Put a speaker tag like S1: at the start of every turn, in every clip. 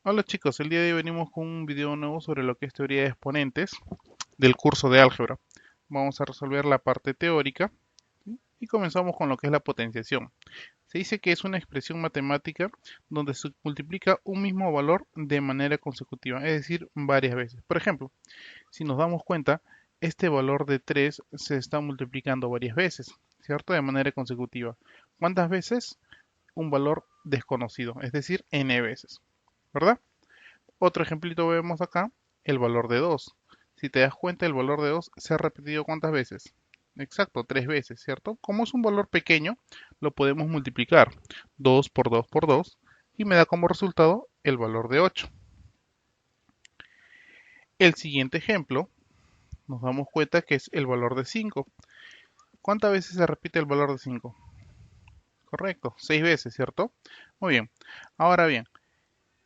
S1: Hola chicos, el día de hoy venimos con un video nuevo sobre lo que es teoría de exponentes del curso de álgebra. Vamos a resolver la parte teórica, ¿sí? Y comenzamos con lo que es la potenciación. Se dice que es una expresión matemática donde se multiplica un mismo valor de manera consecutiva, es decir, varias veces. Por ejemplo, si nos damos cuenta, este valor de 3 se está multiplicando varias veces, ¿cierto? De manera consecutiva. ¿Cuántas veces? Un valor desconocido, es decir, n veces, ¿verdad? Otro ejemplito vemos acá, el valor de 2. Si te das cuenta, el valor de 2 se ha repetido ¿cuántas veces? Exacto, 3 veces, ¿cierto? Como es un valor pequeño, lo podemos multiplicar. 2 por 2 por 2 y me da como resultado el valor de 8. El siguiente ejemplo, nos damos cuenta que es el valor de 5. ¿Cuántas veces se repite el valor de 5? Correcto, 6 veces, ¿cierto? Muy bien. Ahora bien,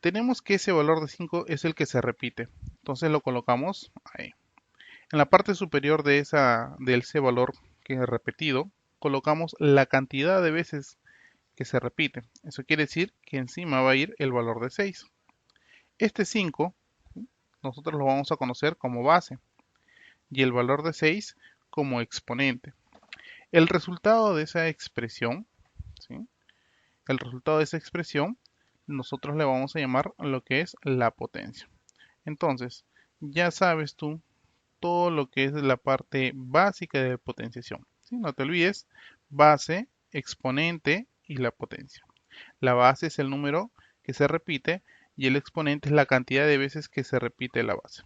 S1: tenemos que ese valor de 5 es el que se repite. Entonces lo colocamos ahí. En la parte superior de ese valor que es repetido, colocamos la cantidad de veces que se repite. Eso quiere decir que encima va a ir el valor de 6. Este 5 nosotros lo vamos a conocer como base y el valor de 6 como exponente. El resultado de esa expresión, ¿sí? El resultado de esa expresión, nosotros le vamos a llamar lo que es la potencia. Entonces, ya sabes tú todo lo que es la parte básica de potenciación, ¿sí? No te olvides, base, exponente y la potencia. La base es el número que se repite y el exponente es la cantidad de veces que se repite la base.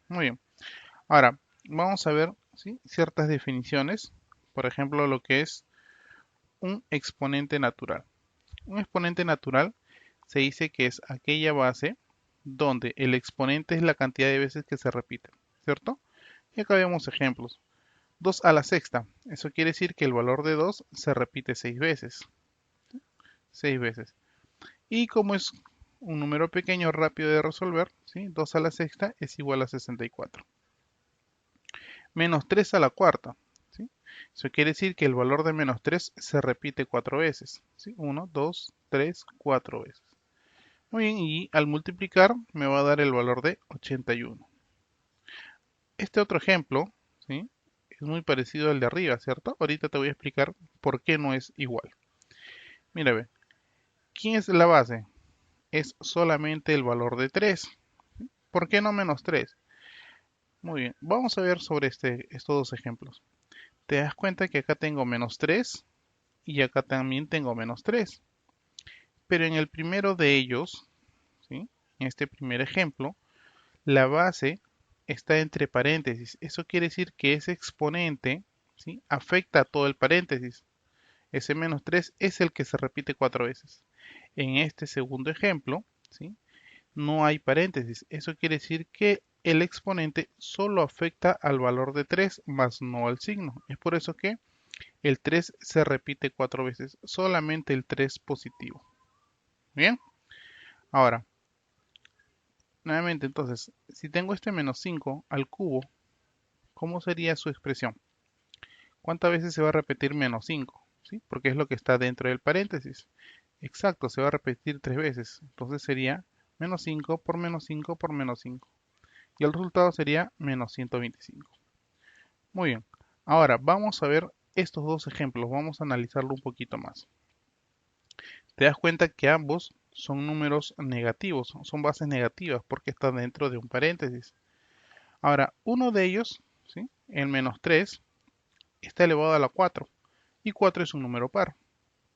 S1: Muy bien. Ahora, vamos a ver, ¿sí?, ciertas definiciones. Por ejemplo, lo que es un exponente natural. Un exponente natural se dice que es aquella base donde el exponente es la cantidad de veces que se repite, ¿cierto? Y acá vemos ejemplos. 2 a la sexta. Eso quiere decir que el valor de 2 se repite 6 veces. 6 veces. Y como es un número pequeño rápido de resolver, ¿sí?, 2 a la sexta es igual a 64. Menos 3 a la cuarta. ¿Sí? Eso quiere decir que el valor de menos 3 se repite 4 veces. ¿Sí? 1, 2, 3, 4 veces. Muy bien, y al multiplicar me va a dar el valor de 81. Este otro ejemplo, ¿sí?, es muy parecido al de arriba, ¿cierto? Ahorita te voy a explicar por qué no es igual. Mira, ve, ¿quién es la base? Es solamente el valor de 3. ¿Por qué no menos 3? Muy bien, vamos a ver sobre estos dos ejemplos. Te das cuenta que acá tengo menos 3 y acá también tengo menos 3. Pero en el primero de ellos, ¿sí?, en este primer ejemplo, la base está entre paréntesis. Eso quiere decir que ese exponente, ¿sí?, afecta a todo el paréntesis. Ese menos 3 es el que se repite 4 veces. En este segundo ejemplo, ¿sí?, no hay paréntesis. Eso quiere decir que el exponente solo afecta al valor de 3, más no al signo. Es por eso que el 3 se repite 4 veces, solamente el 3 positivo. Bien, ahora, nuevamente entonces, si tengo este menos 5 al cubo, ¿cómo sería su expresión? ¿Cuántas veces se va a repetir menos 5? ¿Sí? Porque es lo que está dentro del paréntesis. Exacto, se va a repetir 3 veces. Entonces sería menos 5 por menos 5 por menos 5. Y el resultado sería menos 125. Muy bien. Ahora vamos a ver estos dos ejemplos. Vamos a analizarlo un poquito más. Te das cuenta que ambos son números negativos, son bases negativas porque están dentro de un paréntesis. Ahora, uno de ellos, ¿sí?, el menos 3, está elevado a la 4 y 4 es un número par.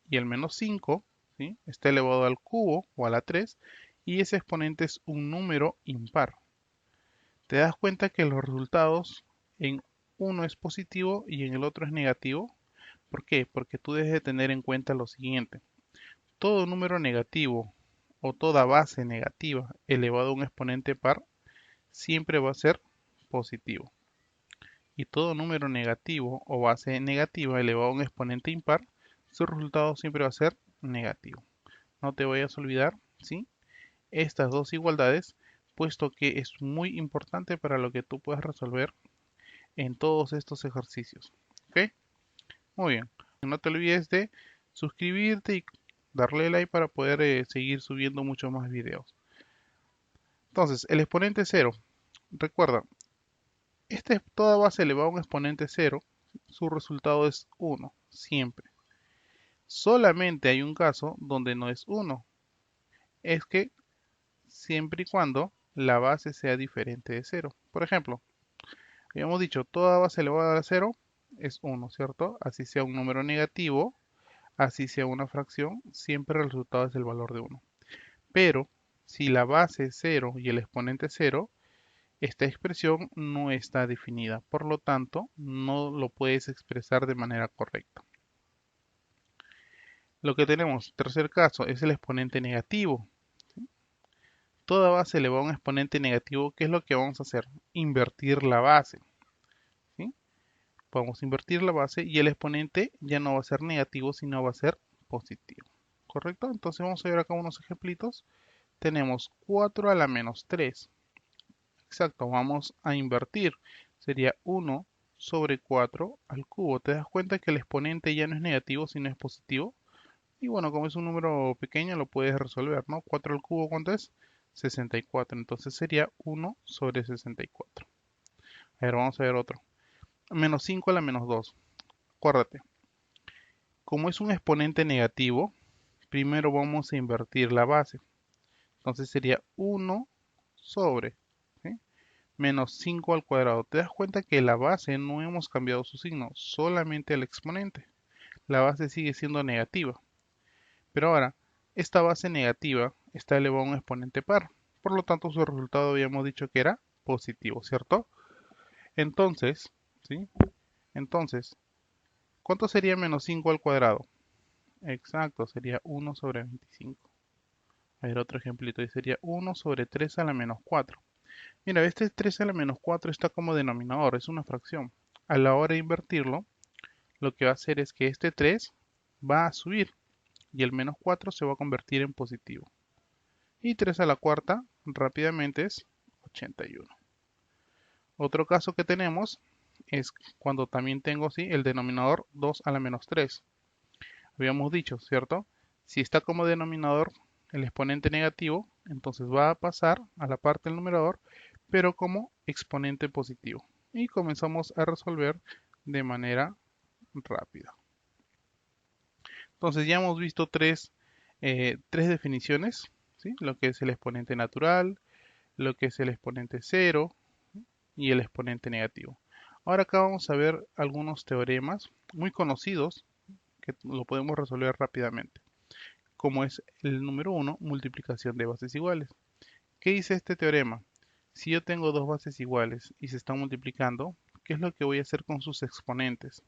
S1: Y el menos 5, ¿sí?, está elevado al cubo o a la 3 y ese exponente es un número impar. Te das cuenta que los resultados en uno es positivo y en el otro es negativo. ¿Por qué? Porque tú debes de tener en cuenta lo siguiente. Todo número negativo o toda base negativa elevado a un exponente par siempre va a ser positivo. Y todo número negativo o base negativa elevado a un exponente impar, su resultado siempre va a ser negativo. No te vayas a olvidar, ¿sí?, estas dos igualdades, puesto que es muy importante para lo que tú puedas resolver en todos estos ejercicios. ¿Ok? Muy bien. No te olvides de suscribirte y darle like para poder seguir subiendo muchos más videos. Entonces, el exponente 0, recuerda, toda base elevada a un exponente 0, su resultado es 1, siempre. Solamente hay un caso donde no es 1, es que siempre y cuando la base sea diferente de 0. Por ejemplo, habíamos dicho, toda base elevada a 0 es 1, ¿cierto? Así sea un número negativo, así sea una fracción, siempre el resultado es el valor de 1. Pero, si la base es 0 y el exponente es 0, esta expresión no está definida, por lo tanto, no lo puedes expresar de manera correcta. Lo que tenemos, tercer caso, es el exponente negativo. Toda base elevada a un exponente negativo, ¿qué es lo que vamos a hacer? Invertir la base. ¿Sí? Vamos a invertir la base y el exponente ya no va a ser negativo, sino va a ser positivo. ¿Correcto? Entonces vamos a ver acá unos ejemplitos. Tenemos 4 a la menos 3. Exacto, vamos a invertir. Sería 1 sobre 4 al cubo. ¿Te das cuenta que el exponente ya no es negativo, sino es positivo? Y bueno, como es un número pequeño, lo puedes resolver, ¿no? 4 al cubo, ¿cuánto es? 64. Entonces sería 1 sobre 64. A ver, vamos a ver otro. Menos 5 a la menos 2. Acuérdate, como es un exponente negativo, primero vamos a invertir la base. Entonces sería 1 sobre, ¿sí? Menos 5 al cuadrado. ¿Te das cuenta que la base no hemos cambiado su signo? Solamente el exponente. La base sigue siendo negativa. Pero ahora, esta base negativa está elevada a un exponente par. Por lo tanto, su resultado habíamos dicho que era positivo, ¿cierto? Entonces, ¿sí? Entonces, ¿cuánto sería menos 5 al cuadrado? Exacto, sería 1 sobre 25. A ver, otro ejemplito, y sería 1 sobre 3 a la menos 4. Mira, este 3 a la menos 4 está como denominador, es una fracción. A la hora de invertirlo, lo que va a hacer es que este 3 va a subir y el menos 4 se va a convertir en positivo. Y 3 a la cuarta rápidamente es 81. Otro caso que tenemos es cuando también tengo ¿sí? el denominador 2 a la menos 3. Habíamos dicho, ¿cierto? Si está como denominador el exponente negativo, entonces va a pasar a la parte del numerador, pero como exponente positivo. Y comenzamos a resolver de manera rápida. Entonces ya hemos visto tres definiciones, ¿sí? Lo que es el exponente natural, lo que es el exponente cero y el exponente negativo. Ahora acá vamos a ver algunos teoremas muy conocidos que lo podemos resolver rápidamente, como es el número 1, multiplicación de bases iguales. ¿Qué dice este teorema? Si yo tengo dos bases iguales y se están multiplicando, ¿qué es lo que voy a hacer con sus exponentes?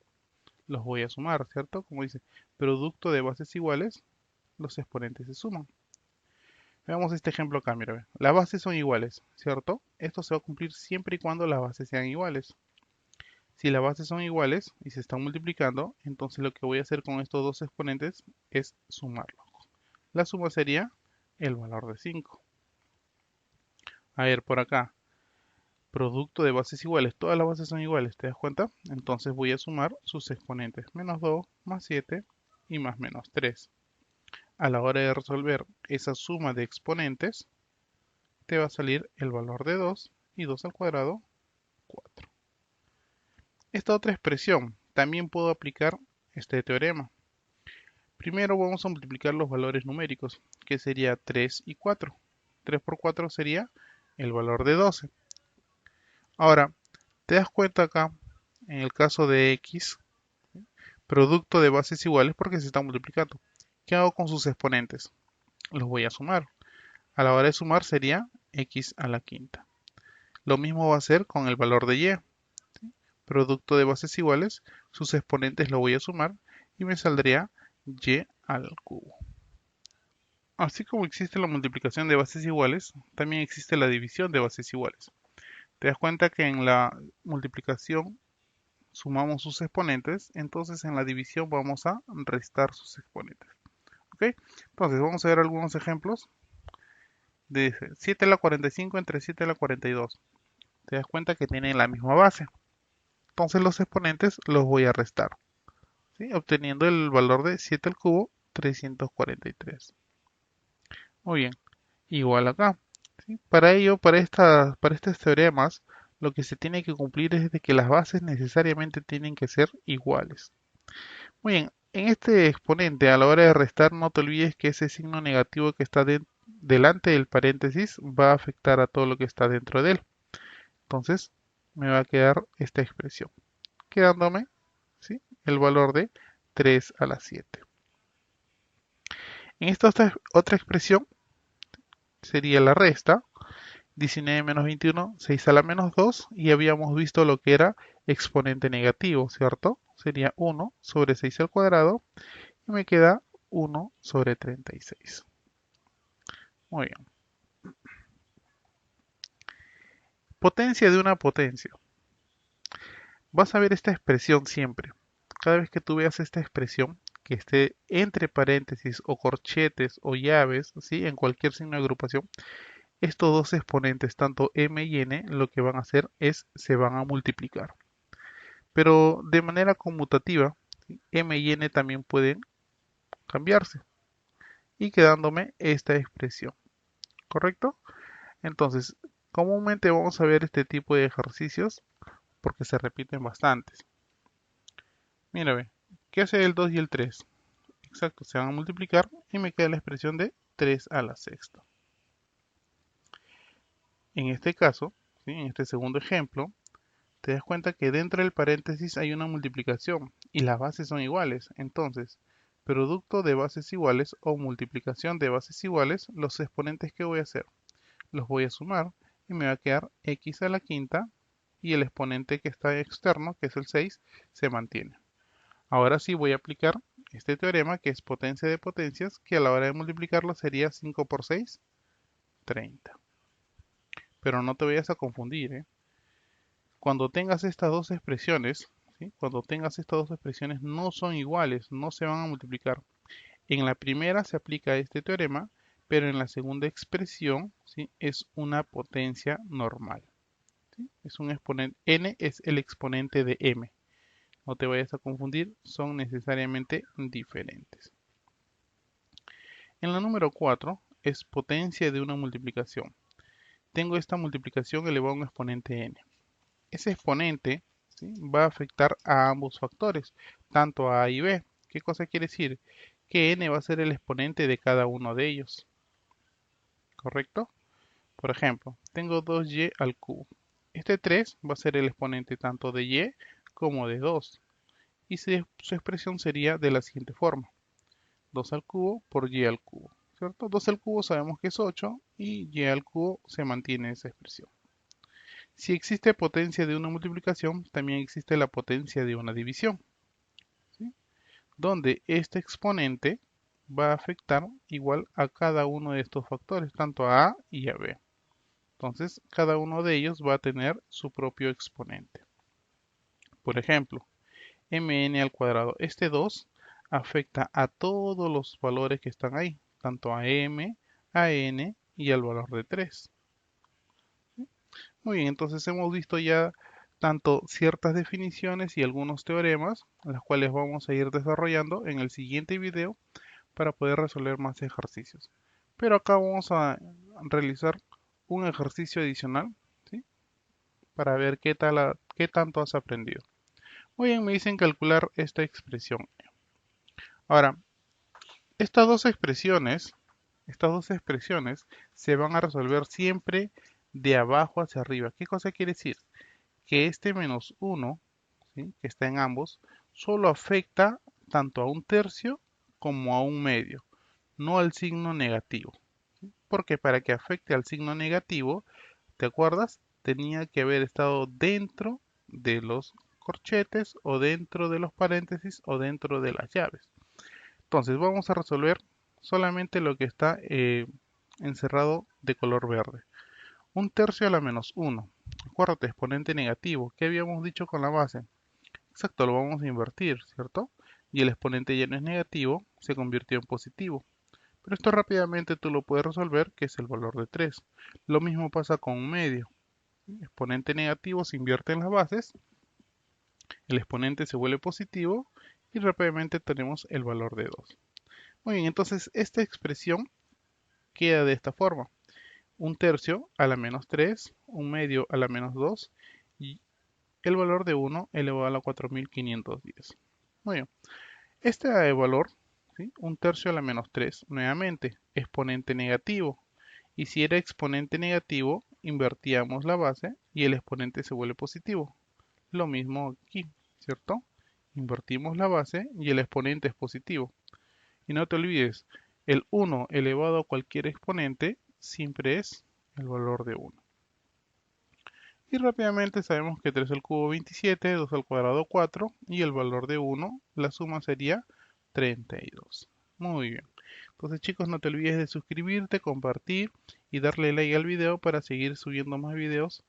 S1: Los voy a sumar, ¿cierto? Como dice, producto de bases iguales, los exponentes se suman. Veamos este ejemplo acá, mira, ve. Las bases son iguales, ¿cierto? Esto se va a cumplir siempre y cuando las bases sean iguales. Si las bases son iguales y se están multiplicando, entonces lo que voy a hacer con estos dos exponentes es sumarlos. La suma sería el valor de 5. A ver, por acá, producto de bases iguales, todas las bases son iguales, ¿te das cuenta? Entonces voy a sumar sus exponentes, menos 2, más 7 y más menos 3. A la hora de resolver esa suma de exponentes, te va a salir el valor de 2 y 2 al cuadrado, 4. Esta otra expresión, también puedo aplicar este teorema. Primero vamos a multiplicar los valores numéricos, que sería 3 y 4. 3 por 4 sería el valor de 12. Ahora, te das cuenta acá, en el caso de x, producto de bases iguales porque se está multiplicando. ¿Qué hago con sus exponentes? Los voy a sumar. A la hora de sumar sería x a la quinta. Lo mismo va a ser con el valor de y. Producto de bases iguales, sus exponentes lo voy a sumar y me saldría y al cubo. Así como existe la multiplicación de bases iguales, también existe la división de bases iguales. Te das cuenta que en la multiplicación sumamos sus exponentes, entonces en la división vamos a restar sus exponentes. ¿Ok? Entonces vamos a ver algunos ejemplos. De 7 a la 45 entre 7 a la 42. Te das cuenta que tienen la misma base. Entonces los exponentes los voy a restar, ¿sí? Obteniendo el valor de 7 al cubo, 343. Muy bien, igual acá. ¿sí? Para estos teoremas, lo que se tiene que cumplir es de que las bases necesariamente tienen que ser iguales. Muy bien, en este exponente, a la hora de restar, no te olvides que ese signo negativo que está delante del paréntesis va a afectar a todo lo que está dentro de él. Entonces, me va a quedar esta expresión, quedándome, ¿sí?, el valor de 3 a la 7. En esta otra expresión sería la resta. 19 menos 21, 6 a la menos 2, y habíamos visto lo que era exponente negativo, ¿cierto? Sería 1 sobre 6 al cuadrado, y me queda 1 sobre 36. Muy bien. Potencia de una potencia. Vas a ver esta expresión siempre. Cada vez que tú veas esta expresión, que esté entre paréntesis o corchetes o llaves, ¿sí?, en cualquier signo de agrupación, estos dos exponentes, tanto m y n, lo que van a hacer es se van a multiplicar. Pero de manera conmutativa, ¿sí?, m y n también pueden cambiarse, y quedándome esta expresión, ¿correcto? Entonces, comúnmente vamos a ver este tipo de ejercicios porque se repiten bastantes. Mira, ve, ¿qué hace el 2 y el 3? Exacto, se van a multiplicar y me queda la expresión de 3 a la sexta. En este caso, ¿sí?, en este segundo ejemplo, te das cuenta que dentro del paréntesis hay una multiplicación y las bases son iguales. Entonces, producto de bases iguales o multiplicación de bases iguales, los exponentes que voy a hacer, los voy a sumar y me va a quedar x a la quinta, y el exponente que está externo, que es el 6, se mantiene. Ahora sí voy a aplicar este teorema, que es potencia de potencias, que a la hora de multiplicarlo sería 5 por 6, 30. Pero no te vayas a confundir, ¿eh? Cuando tengas estas dos expresiones, ¿sí?, cuando tengas estas dos expresiones no son iguales, no se van a multiplicar. En la primera se aplica este teorema, pero en la segunda expresión, ¿sí?, es una potencia normal, ¿sí? Es un exponente, n es el exponente de m. No te vayas a confundir, son necesariamente diferentes. En la número 4 es potencia de una multiplicación. Tengo esta multiplicación elevada a un exponente n. Ese exponente, ¿sí?, va a afectar a ambos factores, tanto a y b. ¿Qué cosa quiere decir? Que n va a ser el exponente de cada uno de ellos, ¿correcto? Por ejemplo, tengo 2y al cubo. Este 3 va a ser el exponente tanto de y como de 2. Y su expresión sería de la siguiente forma. 2 al cubo por y al cubo, ¿cierto? 2 al cubo sabemos que es 8 y y al cubo se mantiene esa expresión. Si existe potencia de una multiplicación, también existe la potencia de una división, ¿sí?, donde este exponente va a afectar igual a cada uno de estos factores, tanto a A y a B. Entonces, cada uno de ellos va a tener su propio exponente. Por ejemplo, mn al cuadrado. Este 2 afecta a todos los valores que están ahí, tanto a m, a n y al valor de 3. Muy bien, entonces hemos visto ya tanto ciertas definiciones y algunos teoremas, las cuales vamos a ir desarrollando en el siguiente video para poder resolver más ejercicios. Pero acá vamos a realizar un ejercicio adicional, ¿sí?, para ver qué tanto has aprendido. Muy bien, me dicen calcular esta expresión. Ahora, estas dos expresiones se van a resolver siempre de abajo hacia arriba. ¿Qué cosa quiere decir? Que este menos 1, ¿sí?, que está en ambos, solo afecta tanto a un tercio como a un medio, no al signo negativo, ¿sí? Porque para que afecte al signo negativo, ¿te acuerdas? Tenía que haber estado dentro de los corchetes o dentro de los paréntesis o dentro de las llaves. Entonces vamos a resolver solamente lo que está encerrado de color verde. Un tercio a la menos 1. Acuérdate, exponente negativo. ¿Qué habíamos dicho con la base? Exacto, lo vamos a invertir, ¿cierto? Y el exponente ya no es negativo, se convirtió en positivo. Pero esto rápidamente tú lo puedes resolver, que es el valor de 3. Lo mismo pasa con un medio. Exponente negativo se invierte en las bases, el exponente se vuelve positivo y rápidamente tenemos el valor de 2. Muy bien, entonces esta expresión queda de esta forma. un tercio a la menos 3, un medio a la menos 2 y el valor de 1 elevado a la 4510. Muy bien. Este valor, ¿sí? Un tercio a la menos 3, nuevamente, exponente negativo. Y si era exponente negativo, invertíamos la base y el exponente se vuelve positivo. Lo mismo aquí, ¿cierto? Invertimos la base y el exponente es positivo. Y no te olvides, el 1 elevado a cualquier exponente siempre es el valor de 1. Y rápidamente sabemos que 3 al cubo 27, 2 al cuadrado 4 y el valor de 1, la suma sería 32. Muy bien. Entonces chicos, no te olvides de suscribirte, compartir y darle like al video para seguir subiendo más videos